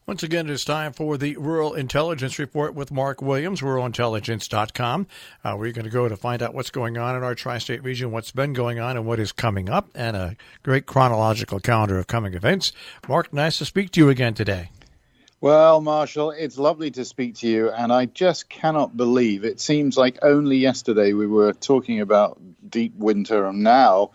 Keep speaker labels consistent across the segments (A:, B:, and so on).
A: Once again, it's time for the Rural Intelligence Report with Mark Williams, ruralintelligence.com. We're going to go to find out what's going on in our tri-state region, what's been going on, and what is coming up, and a great chronological calendar of coming events. Mark, nice to speak to you again today.
B: Well, Marshall, it's lovely to speak to you, and I just cannot believe it seems like only yesterday we were talking about deep winter, and now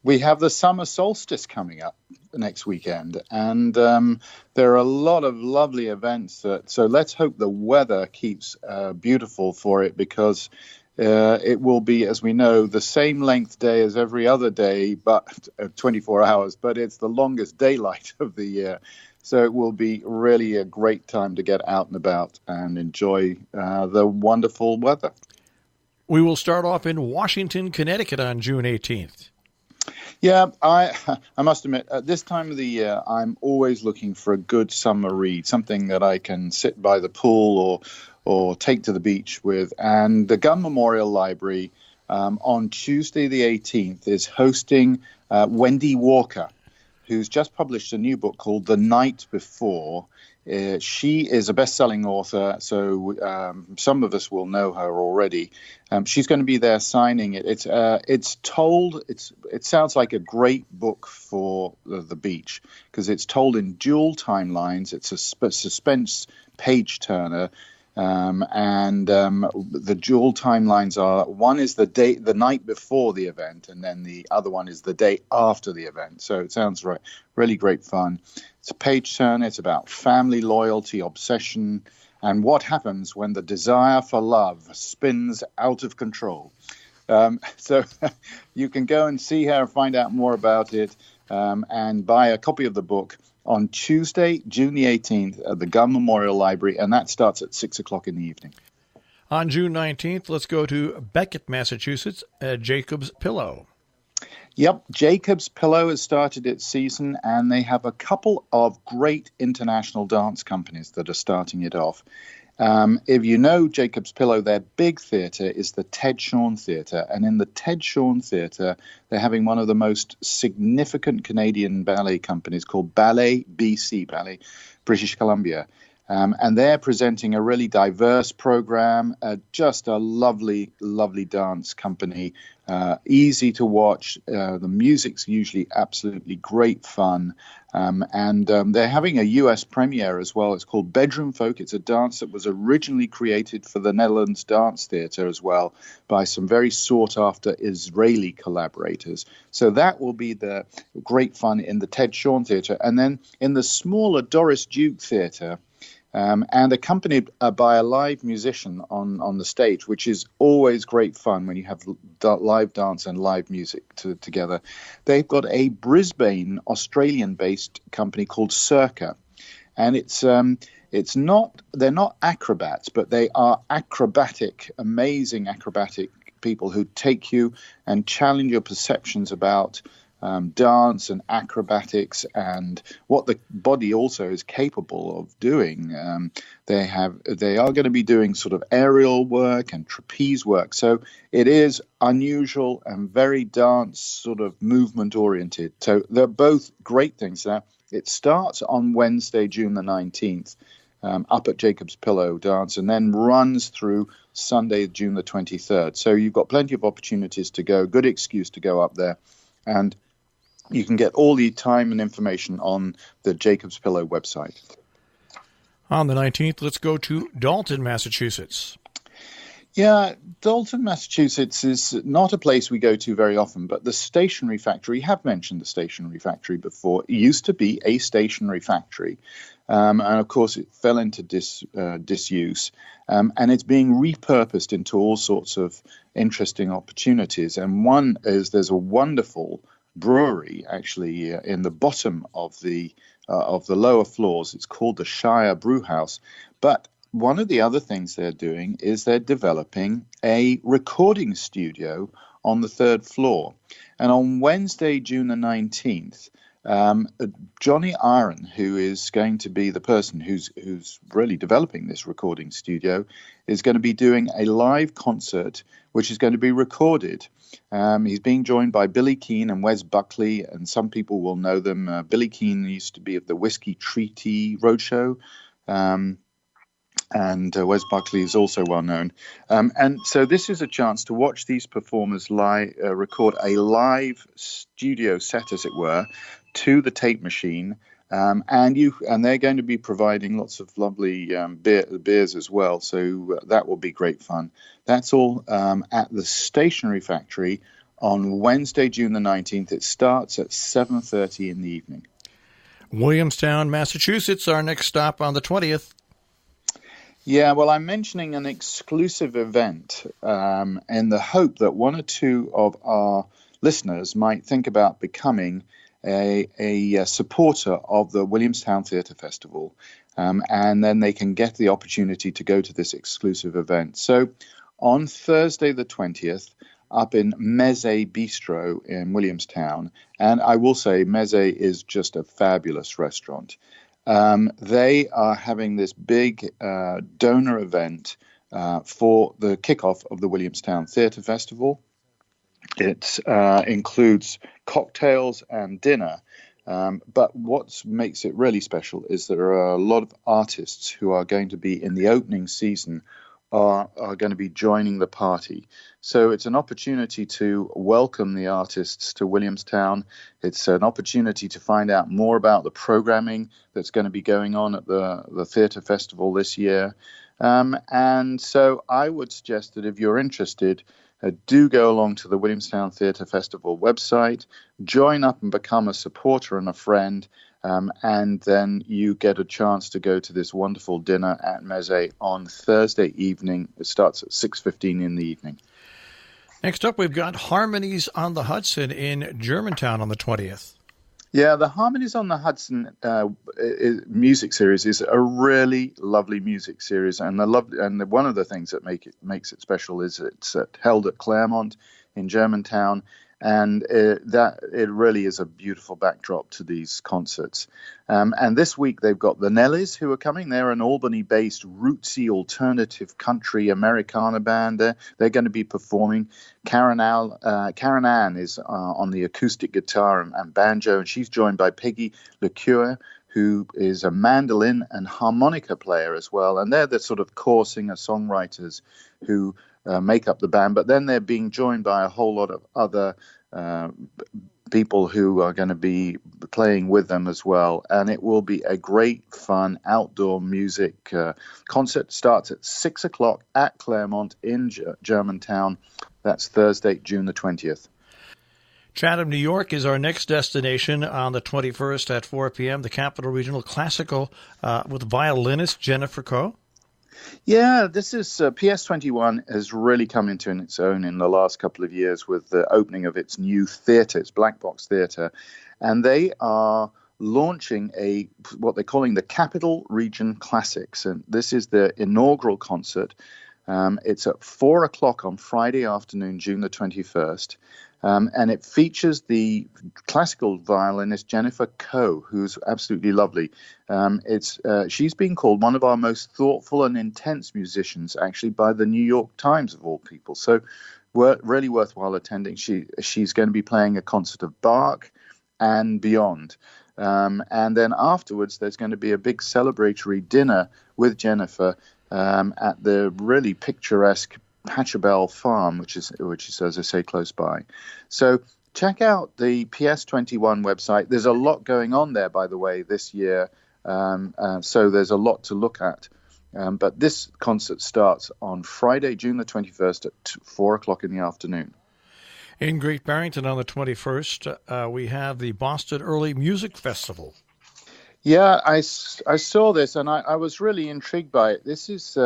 B: we have the summer solstice coming up next weekend, and there are a lot of lovely events. So let's hope the weather keeps beautiful for it, because it will be, as we know, the same length day as every other day, but 24 hours, but it's the longest daylight of the year. So it will be really a great time to get out and about and enjoy the wonderful weather.
A: We will start off in Washington, Connecticut on June 18th.
B: Yeah, I must admit, at this time of the year, I'm always looking for a good summer read, something that I can sit by the pool or take to the beach with. And the Gun Memorial Library on Tuesday the 18th is hosting Wendy Walker, who's just published a new book called The Night Before. She is a best-selling author, so some of us will know her already. She's going to be there signing it. It sounds like a great book for the beach, because it's told in dual timelines. It's a suspense page-turner. The dual timelines are, one is the night before the event, and then the other one is the day after the event. So it sounds really great fun. It's a page turner. It's about family loyalty, obsession, and what happens when the desire for love spins out of control. So you can go and see her, find out more about it, and buy a copy of the book on Tuesday, June the 18th, at the Gun Memorial Library, and that starts at 6 o'clock in the evening.
A: On June 19th, let's go to Beckett, Massachusetts, at Jacob's Pillow.
B: Yep, Jacob's Pillow has started its season, and they have a couple of great international dance companies that are starting it off. If you know Jacob's Pillow, their big theatre is the Ted Shawn Theatre. And in the Ted Shawn Theatre, they're having one of the most significant Canadian ballet companies called Ballet BC, Ballet British Columbia. And they're presenting a really diverse program, just a lovely, lovely dance company, easy to watch. The music's usually absolutely great fun. And they're having a U.S. premiere as well. It's called Bedroom Folk. It's a dance that was originally created for the Netherlands Dance Theatre as well by some very sought-after Israeli collaborators. So that will be the great fun in the Ted Shawn Theatre. And then in the smaller Doris Duke Theatre, and accompanied by a live musician on the stage, which is always great fun when you have live dance and live music together. They've got a Brisbane, Australian-based company called Circa, and they're not acrobats, but they are amazing acrobatic people who take you and challenge your perceptions about dance and acrobatics and what the body also is capable of doing. They are going to be doing sort of aerial work and trapeze work. So it is unusual and very dance sort of movement oriented. So they're both great things. Now, it starts on Wednesday, June the 19th, up at Jacob's Pillow Dance, and then runs through Sunday, June the 23rd. So you've got plenty of opportunities to go, good excuse to go up there. And you can get all the time and information on the Jacob's Pillow website.
A: On the 19th, let's go to Dalton, Massachusetts.
B: Yeah, Dalton, Massachusetts is not a place we go to very often, but the stationery factory, you have mentioned the stationery factory before. It used to be a stationery factory, and of course it fell into disuse, and it's being repurposed into all sorts of interesting opportunities. And one is there's a wonderful brewery actually in the bottom of the lower floors. It's called the Shire Brew House. But one of the other things they're doing is they're developing a recording studio on the third floor. And on Wednesday, June the 19th, Johnny Iron, who is going to be the person who's really developing this recording studio, is going to be doing a live concert, which is going to be recorded. He's being joined by Billy Keane and Wes Buckley, and some people will know them. Billy Keane used to be of the Whiskey Treaty Roadshow. And Wes Buckley is also well known. And so this is a chance to watch these performers record a live studio set, as it were, to the tape machine. And they're going to be providing lots of lovely beers as well. So that will be great fun. That's all at the Stationery Factory on Wednesday, June the 19th. It starts at 7:30 in the evening.
A: Williamstown, Massachusetts, our next stop on the 20th.
B: Yeah, well, I'm mentioning an exclusive event in the hope that one or two of our listeners might think about becoming a supporter of the Williamstown Theatre Festival, and then they can get the opportunity to go to this exclusive event. So on Thursday the 20th, up in Meze Bistro in Williamstown, and I will say Meze is just a fabulous restaurant. They are having this big donor event for the kickoff of the Williamstown Theatre Festival. It includes cocktails and dinner. But what makes it really special is there are a lot of artists who are going to be in the opening season are going to be joining the party. So it's an opportunity to welcome the artists to Williamstown. It's an opportunity to find out more about the programming that's going to be going on at the Theatre Festival this year. And so I would suggest that if you're interested, do go along to the Williamstown Theatre Festival website, join up and become a supporter and a friend, and then you get a chance to go to this wonderful dinner at Meze on Thursday evening. It starts at 6:15 in the evening.
A: Next up, we've got Harmonies on the Hudson in Germantown on the 20th.
B: Yeah, the Harmonies on the Hudson music series is a really lovely music series, and one of the things that makes it special is it's held at Claremont in Germantown, and it really is a beautiful backdrop to these concerts. And this week they've got the Nellies who are coming. They're an Albany-based rootsy alternative country Americana band. They're going to be performing. Karen Ann is on the acoustic guitar and banjo, and she's joined by Peggy LeCure, who is a mandolin and harmonica player as well. And they're the sort of core singer-songwriters who make up the band, but then they're being joined by a whole lot of other people who are going to be playing with them as well. And it will be a great, fun outdoor music concert. Starts at 6 o'clock at Claremont in Germantown. That's Thursday, June the 20th.
A: Chatham, New York is our next destination on the 21st at 4 p.m., the Capital Regional Classical with violinist Jennifer Coe.
B: Yeah, this is PS21 has really come into its own in the last couple of years with the opening of its new theatre, its Black Box Theatre, and they are launching what they're calling the Capital Region Classics, and this is their inaugural concert. It's at 4 o'clock on Friday afternoon, June the 21st. And it features the classical violinist Jennifer Coe, who's absolutely lovely. She's been called one of our most thoughtful and intense musicians, actually, by the New York Times, of all people. So really worthwhile attending. She's going to be playing a concert of Bach and beyond. And then afterwards, there's going to be a big celebratory dinner with Jennifer at the really picturesque Pachelbel Farm, which is, as I say, close by. So check out the PS21 website. There's a lot going on there, by the way, this year. So there's a lot to look at. But this concert starts on Friday, June the 21st at 4 o'clock in the afternoon.
A: In Great Barrington on the 21st, we have the Boston Early Music Festival.
B: Yeah, I saw this and I was really intrigued by it. This is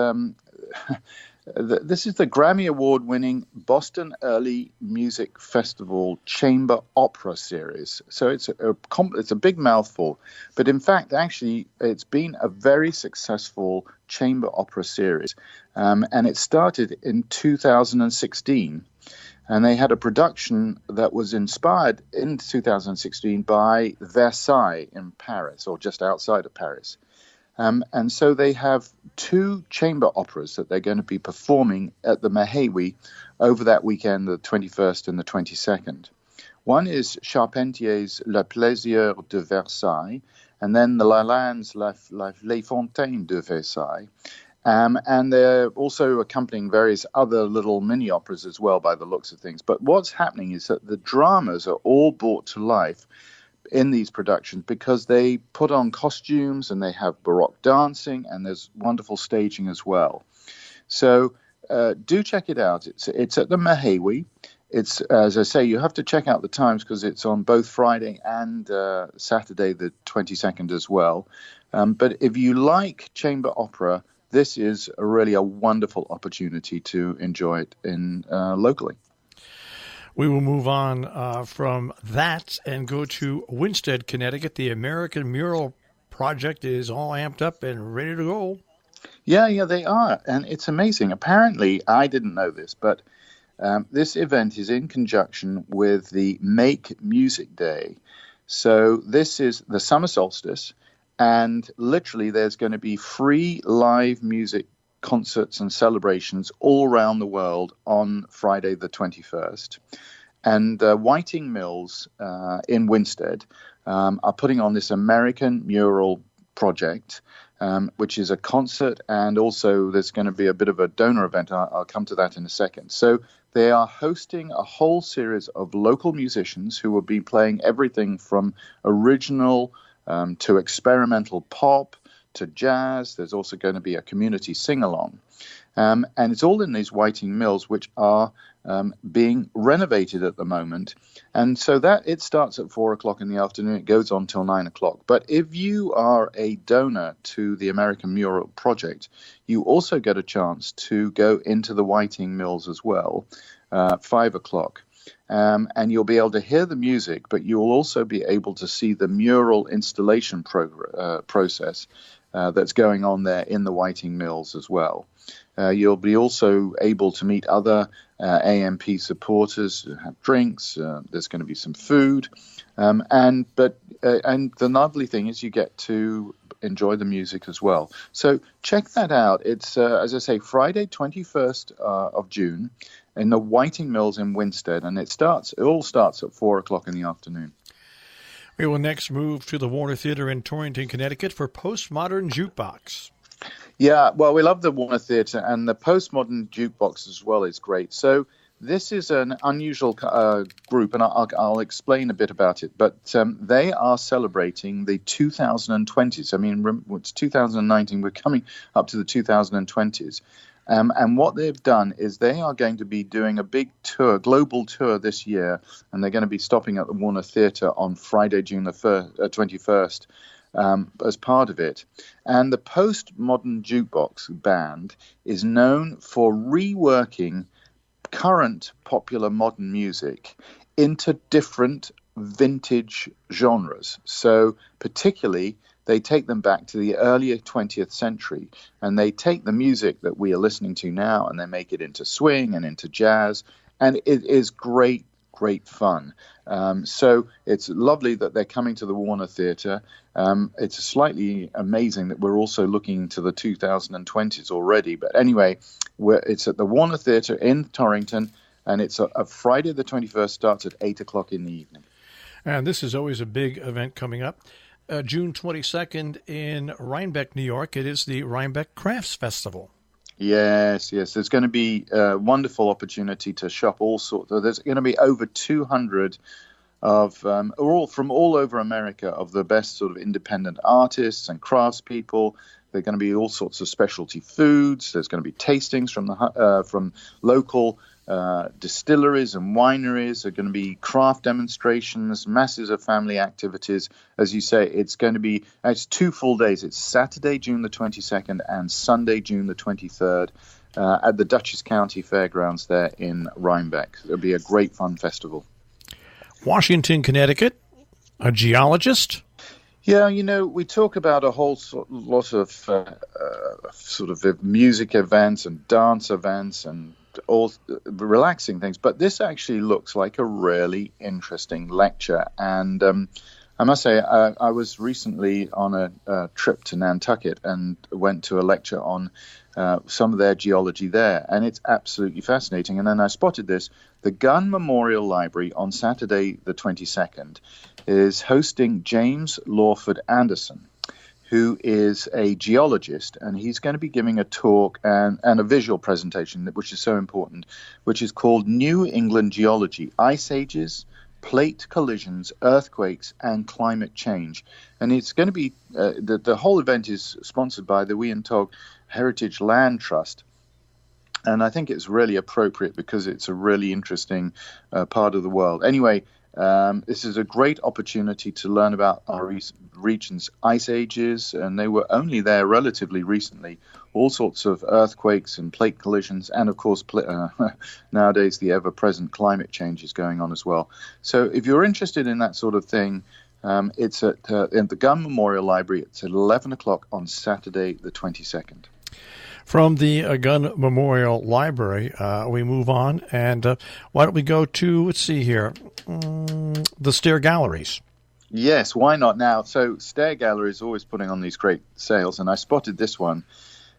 B: This is the Grammy Award-winning Boston Early Music Festival Chamber Opera Series. So it's a big mouthful, but in fact, actually, it's been a very successful chamber opera series, and it started in 2016. And they had a production that was inspired in 2016 by Versailles in Paris, or just outside of Paris. And so they have two chamber operas that they're going to be performing at the Mahéoui over that weekend, the 21st and the 22nd. One is Charpentier's Le Plaisir de Versailles, and then the Lalanne's Les Fontaines de Versailles. And they're also accompanying various other little mini operas as well, by the looks of things. But what's happening is that the dramas are all brought to life in these productions because they put on costumes and they have Baroque dancing and there's wonderful staging as well. So do check it out. It's at the Mahéoui. It's, as I say, you have to check out the times because it's on both Friday and Saturday the 22nd as well. But if you like chamber opera, this is really a wonderful opportunity to enjoy it in locally.
A: We will move on from that and go to Winsted, Connecticut. The American Mural Project is all amped up and ready to go.
B: Yeah, they are. And it's amazing. Apparently, I didn't know this, but this event is in conjunction with the Make Music Day. So this is the summer solstice. And literally, there's going to be free live music concerts and celebrations all around the world on Friday the 21st. And Whiting Mills in Winsted are putting on this American Mural Project, which is a concert, and also there's going to be a bit of a donor event. I'll come to that in a second. So they are hosting a whole series of local musicians who will be playing everything from original to experimental pop, to jazz. There's also going to be a community sing-along. And it's all in these Whiting Mills, which are being renovated at the moment. And so that it starts at 4 o'clock in the afternoon. It goes on till 9 o'clock. But if you are a donor to the American Mural Project, you also get a chance to go into the Whiting Mills as well, 5 o'clock. And you'll be able to hear the music, but you'll also be able to see the mural installation process that's going on there in the Whiting Mills as well. You'll be also able to meet other AMP supporters, have drinks. There's going to be some food, and the lovely thing is you get to enjoy the music as well. So check that out. It's as I say, Friday 21st of June in the Whiting Mills in Winsted, and it all starts at 4 o'clock in the afternoon.
A: We will next move to the Warner Theater in Torrington, Connecticut for Postmodern Jukebox.
B: Yeah, well, we love the Warner Theater, and the Postmodern Jukebox as well is great. So this is an unusual group, and I'll explain a bit about it. But they are celebrating the 2020s. I mean, it's 2019. We're coming up to the 2020s. And what they've done is they are going to be doing a big tour, global tour this year, and they're going to be stopping at the Warner Theater on Friday, June the 21st. As part of it. And the Postmodern Jukebox Band is known for reworking current popular modern music into different vintage genres. So particularly, they take them back to the earlier 20th century, and they take the music that we are listening to now and they make it into swing and into jazz, and it is great fun. So it's lovely that they're coming to the Warner Theater. It's slightly amazing that we're also looking to the 2020s already. But anyway, it's at the Warner Theater in Torrington, and it's a Friday the 21st, starts at 8 o'clock in the evening.
A: And this is always a big event coming up. June 22nd in Rhinebeck, New York, it is the Rhinebeck Crafts Festival.
B: Yes. There's going to be a wonderful opportunity to shop all sorts. There's going to be over 200 of from all over America of the best sort of independent artists and craftspeople. There are going to be all sorts of specialty foods. There's going to be tastings from local distilleries and wineries. There are going to be craft demonstrations, masses of family activities. As you say, it's 2 full days. It's Saturday, June the 22nd, and Sunday, June the 23rd, at the Dutchess County Fairgrounds there in Rhinebeck. It'll be a great fun festival.
A: Washington, Connecticut, a geologist.
B: Yeah, we talk about a whole lot of sort of music events and dance events and all relaxing things. But this actually looks like a really interesting lecture. And I must say, I was recently on a trip to Nantucket and went to a lecture on some of their geology there, and it's absolutely fascinating. And then I spotted this. The Gunn Memorial Library on Saturday the 22nd is hosting James Lawford Anderson, who is a geologist, and he's going to be giving a talk and a visual presentation, which is so important, which is called New England Geology, Ice Ages, Plate Collisions, Earthquakes, and Climate Change. And it's going to be, the whole event is sponsored by the Wiantog Heritage Land Trust. And I think it's really appropriate because it's a really interesting part of the world. Anyway, this is a great opportunity to learn about our region's ice ages, and they were only there relatively recently. All sorts of earthquakes and plate collisions, and of course, nowadays the ever-present climate change is going on as well. So if you're interested in that sort of thing, it's at in the Gunn Memorial Library. It's at 11 o'clock on Saturday the 22nd.
A: From the Gunn Memorial Library, we move on, and why don't we go to, let's see here, the Stair Galleries.
B: Yes, why not now? So Stair Gallery is always putting on these great sales, and I spotted this one.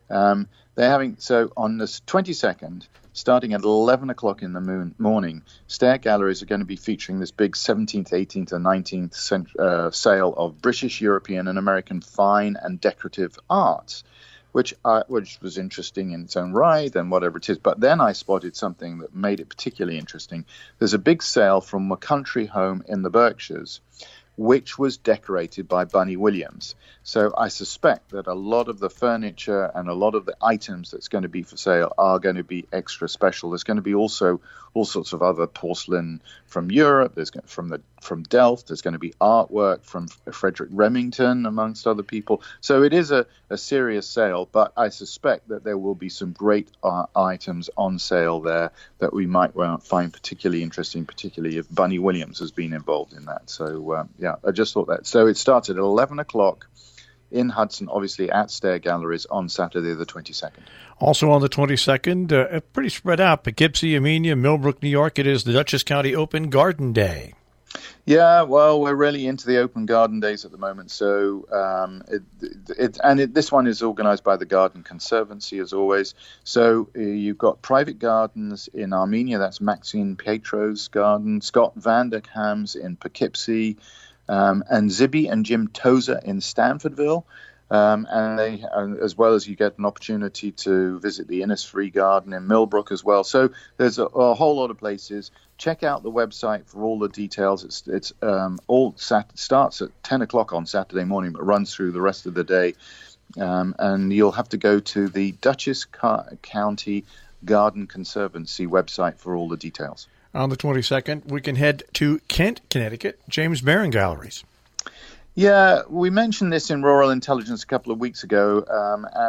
B: They're having, so on the 22nd, starting at 11 o'clock in the morning, Stair Galleries are going to be featuring this big 17th, 18th, and 19th sale of British, European, and American fine and decorative arts, which was interesting in its own right and whatever it is. But then I spotted something that made it particularly interesting. There's a big sale from a country home in the Berkshires, which was decorated by Bunny Williams. So I suspect that a lot of the furniture and a lot of the items that's going to be for sale are going to be extra special. There's going to be also all sorts of other porcelain from Europe. There's from Delft. There's going to be artwork from Frederick Remington, amongst other people. So it is a serious sale, but I suspect that there will be some great items on sale there that we might find particularly interesting, particularly if Bunny Williams has been involved in that. So, yeah, I just thought that. So it starts at 11 o'clock in Hudson, obviously at Stair Galleries on Saturday the 22nd.
A: Also on the 22nd, pretty spread out, Poughkeepsie, Amenia, Millbrook, New York, it is the Dutchess County Open Garden Day.
B: Yeah, well, we're really into the open garden days at the moment. So this one is organized by the Garden Conservancy, as always. So you've got private gardens in Armenia. That's Maxine Pietro's garden. Scott Vanderkam's in Poughkeepsie. And Zibby and Jim Tozer in Stanfordville. And they, as well as you get an opportunity to visit the Innisfree Garden in Millbrook as well. So there's a whole lot of places. Check out the website for all the details. It's starts at 10 o'clock on Saturday morning, but runs through the rest of the day. And you'll have to go to the Dutchess County Garden Conservancy website for all the details.
A: On the 22nd, we can head to Kent, Connecticut, James Barron Galleries.
B: Yeah, we mentioned this in Rural Intelligence a couple of weeks ago,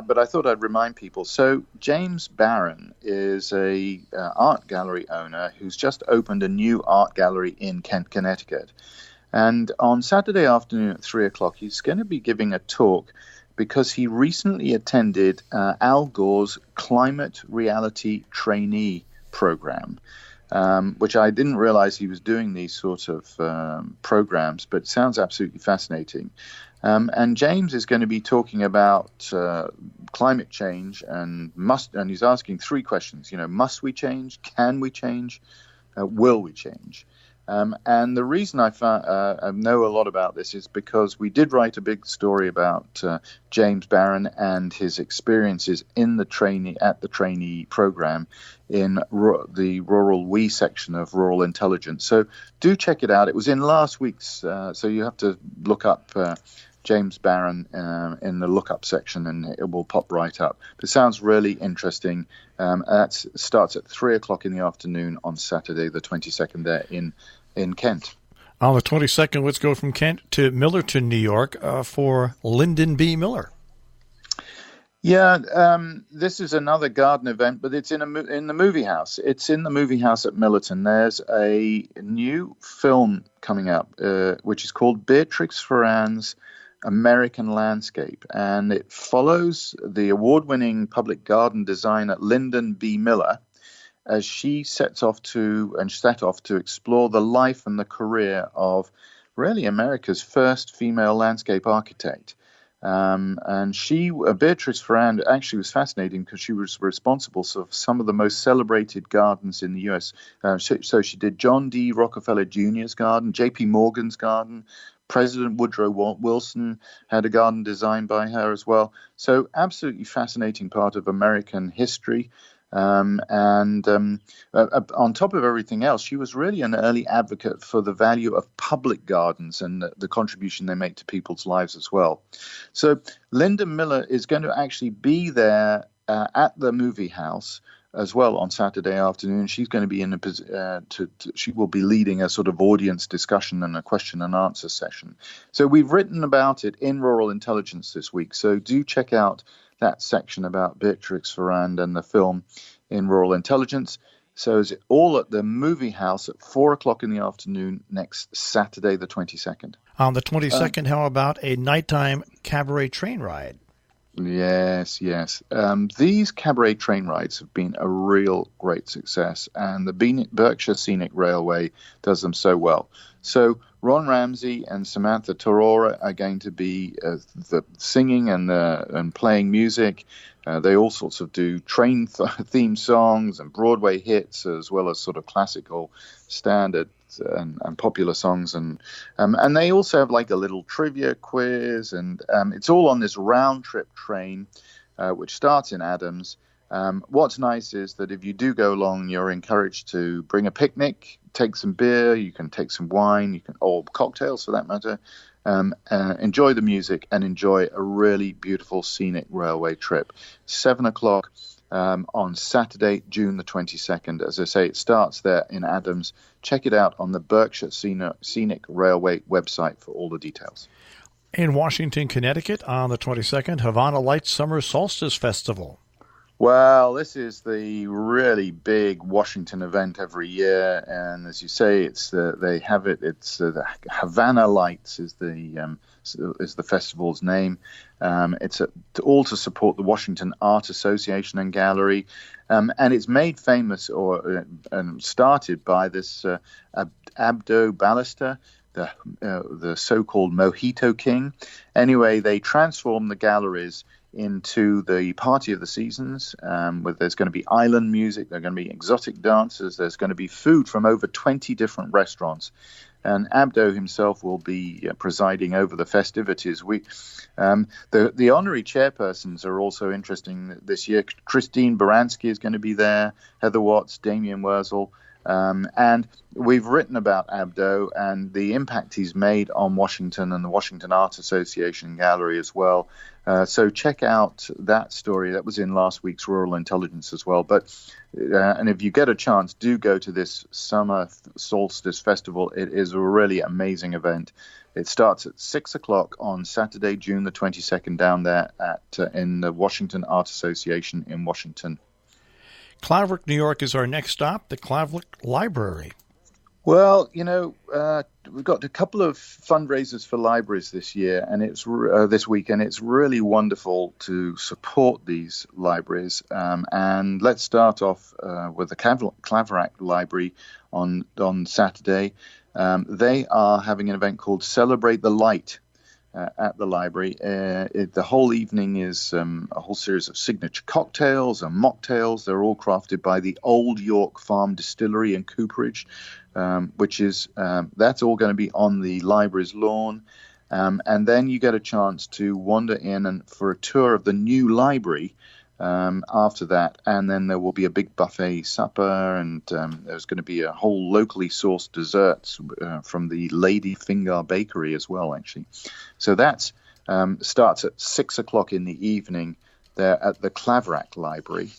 B: but I thought I'd remind people. So James Barron is a art gallery owner who's just opened a new art gallery in Kent, Connecticut. And on Saturday afternoon at 3 o'clock, he's going to be giving a talk because he recently attended Al Gore's Climate Reality Trainee program. Which I didn't realize he was doing these sort of programs, but it sounds absolutely fascinating. And James is going to be talking about climate change and he's asking three questions. Must we change? Can we change? Will we change? And the reason I know a lot about this is because we did write a big story about James Barron and his experiences in the trainee program in the Rural We section of Rural Intelligence. So do check it out. It was in last week's, so you have to look up James Barron in the lookup section, and it will pop right up. It sounds really interesting. That starts at 3 o'clock in the afternoon on Saturday, the 22nd, there in Kent.
A: On the 22nd, let's go from Kent to Millerton, New York, for Lyndon B. Miller.
B: Yeah, this is another garden event, but it's in the movie house. It's in the movie house at Millerton. There's a new film coming up, which is called Beatrix Ferran's American Landscape, and it follows the award-winning public garden designer Lyndon B. Miller as she set off to explore the life and the career of really America's first female landscape architect. And Beatrix Ferrand, actually was fascinating because she was responsible for some of the most celebrated gardens in the U.S. So she did John D. Rockefeller Jr.'s garden, J.P. Morgan's garden. President Woodrow Wilson had a garden designed by her as well. So absolutely fascinating part of American history. On top of everything else, she was really an early advocate for the value of public gardens and the contribution they make to people's lives as well. So Linda Miller is going to actually be there at the movie house as well on Saturday afternoon. She's going to be in she will be leading a sort of audience discussion and a question and answer session. So we've written about it in Rural Intelligence this week. So do check out that section about Beatrix Ferrand and the film in Rural Intelligence. So it's all at the movie house at 4:00 in the afternoon next Saturday, the 22nd.
A: On the 22nd, how about a nighttime cabaret train ride?
B: Yes. These cabaret train rides have been a real great success, and the Berkshire Scenic Railway does them so well. So Ron Ramsey and Samantha Torora are going to be the singing and playing music. They all sorts of do train theme songs and Broadway hits, as well as sort of classical standards and popular songs, and they also have like a little trivia quiz, and it's all on this round trip train, which starts in Adams. What's nice is that if you do go along, you're encouraged to bring a picnic, take some beer, you can take some wine, or cocktails for that matter, enjoy the music and enjoy a really beautiful scenic railway trip. 7:00 on Saturday, June the 22nd. As I say, it starts there in Adams. Check it out on the Berkshire Scenic Railway website for all the details.
A: In Washington, Connecticut, on the 22nd, Havana Lights Summer Solstice Festival.
B: Well, this is the really big Washington event every year, and as you say, they have it. It's the Havana Lights is the festival's name. It's all to support the Washington Art Association and Gallery, and it's made famous and started by this Abdo Ballester, the so-called Mojito King. Anyway, they transformed the galleries into the party of the seasons, where there's going to be island music, there are going to be exotic dancers, there's going to be food from over 20 different restaurants. And Abdo himself will be presiding over the festivities. The honorary chairpersons are also interesting this year. Christine Baranski is going to be there, Heather Watts, Damien Wurzel. And we've written about Abdo and the impact he's made on Washington and the Washington Art Association Gallery as well. So check out that story. That was in last week's Rural Intelligence as well. And if you get a chance, do go to this Summer Solstice Festival. It is a really amazing event. It starts at 6:00 on Saturday, June the 22nd, down there in the Washington Art Association in Washington.
A: Claverick, New York is our next stop, the Claverick Library.
B: Well, we've got a couple of fundraisers for libraries this year, and it's this week, and it's really wonderful to support these libraries. And let's start off with the Claverack Library on Saturday. They are having an event called Celebrate the Light at the library. The whole evening is a whole series of signature cocktails and mocktails. They're all crafted by the Old York Farm Distillery in Cooperage, which is that's all going to be on the library's lawn. And then you get a chance to wander in and for a tour of the new library after that, and then there will be a big buffet supper, and there's going to be a whole locally sourced desserts from the Lady Fingar Bakery as well, actually. So that starts at 6:00 in the evening there at the Claverack Library.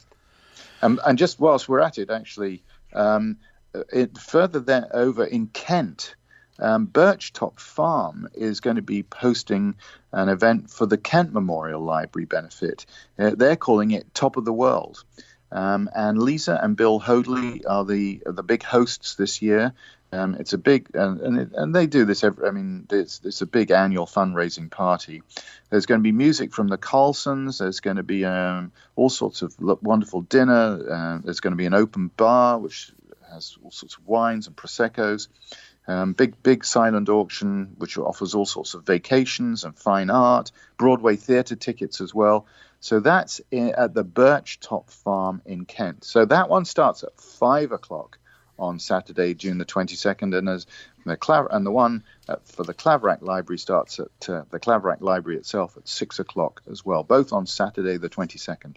B: And just whilst we're at it, actually, further there over in Kent, Birchtop Farm is going to be hosting an event for the Kent Memorial Library benefit. They're calling it Top of the World. And Lisa and Bill Hoadley are the big hosts this year. It's a big, and they do this every. I mean, it's a big annual fundraising party. There's going to be music from the Carlsons. There's going to be all sorts of wonderful dinner. There's going to be an open bar which has all sorts of wines and proseccos. Big silent auction which offers all sorts of vacations and fine art. Broadway theatre tickets as well. So that's at the Birch Top Farm in Kent. So that one starts at 5:00 on Saturday, June the 22nd, and the one for the Claverack Library starts at the Claverack Library itself at 6:00 as well, both on Saturday the 22nd.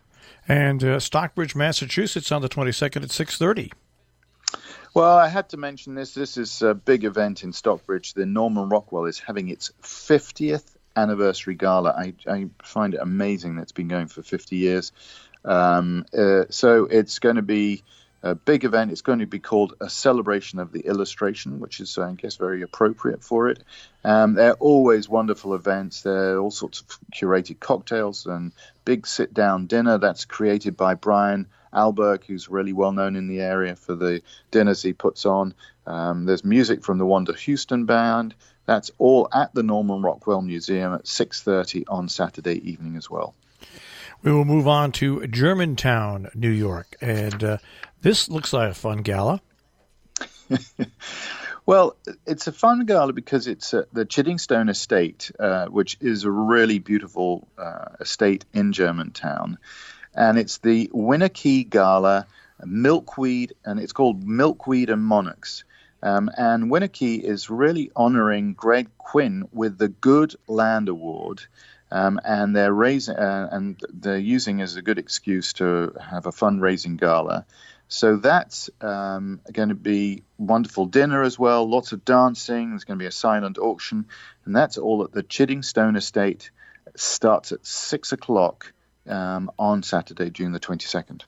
A: And Stockbridge, Massachusetts on the 22nd at 6:30.
B: Well, I had to mention this. This is a big event in Stockbridge. The Norman Rockwell is having its 50th anniversary gala. I find it amazing that it's been going for 50 years. So it's going to be a big event. It's going to be called A Celebration of the Illustration, which is, I guess, very appropriate for it. They're always wonderful events. There are all sorts of curated cocktails and big sit-down dinner that's created by Brian Alberg, who's really well known in the area for the dinners he puts on. There's music from the Wanda Houston Band. That's all at the Norman Rockwell Museum at 6:30 on Saturday evening as well.
A: We will move on to Germantown, New York, and this looks like a fun gala.
B: Well, it's a fun gala because it's the Chiddingstone Estate, which is a really beautiful estate in Germantown. And it's the Winnakie Gala Milkweed, and it's called Milkweed and Monarchs. And Winnakie is really honoring Greg Quinn with the Good Land Award. And they're using as a good excuse to have a fundraising gala. So that's going to be wonderful dinner as well, lots of dancing. There's going to be a silent auction, and that's all at the Chiddingstone Estate. It starts at 6:00 on Saturday, June the 22nd.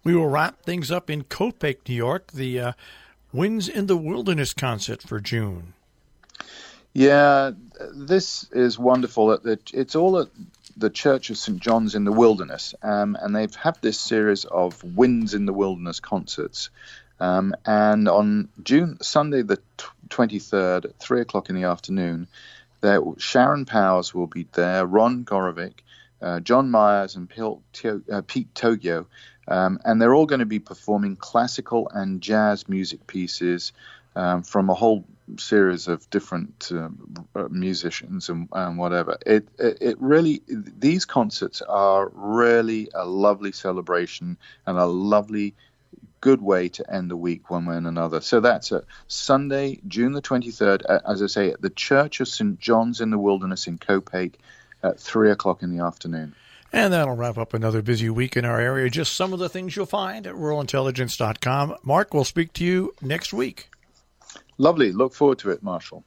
A: We will wrap things up in Copiague, New York, the Winds in the Wilderness concert for June.
B: Yeah, this is wonderful. It's all at the Church of St. John's in the Wilderness, and they've had this series of Winds in the Wilderness concerts. And on Sunday the 23rd at 3:00 in the afternoon, Sharon Powers will be there, Ron Gorovic, John Myers, and Pete Togio, and they're all going to be performing classical and jazz music pieces from a whole series of different musicians and whatever. It really, these concerts are really a lovely celebration and a lovely, good way to end the week one way and another. So that's a Sunday, June the 23rd, as I say, at the Church of St. John's in the Wilderness in Copiague at 3:00 in the afternoon.
A: And that'll wrap up another busy week in our area. Just some of the things you'll find at ruralintelligence.com. Mark, we'll speak to you next week.
B: Lovely. Look forward to it, Marshall.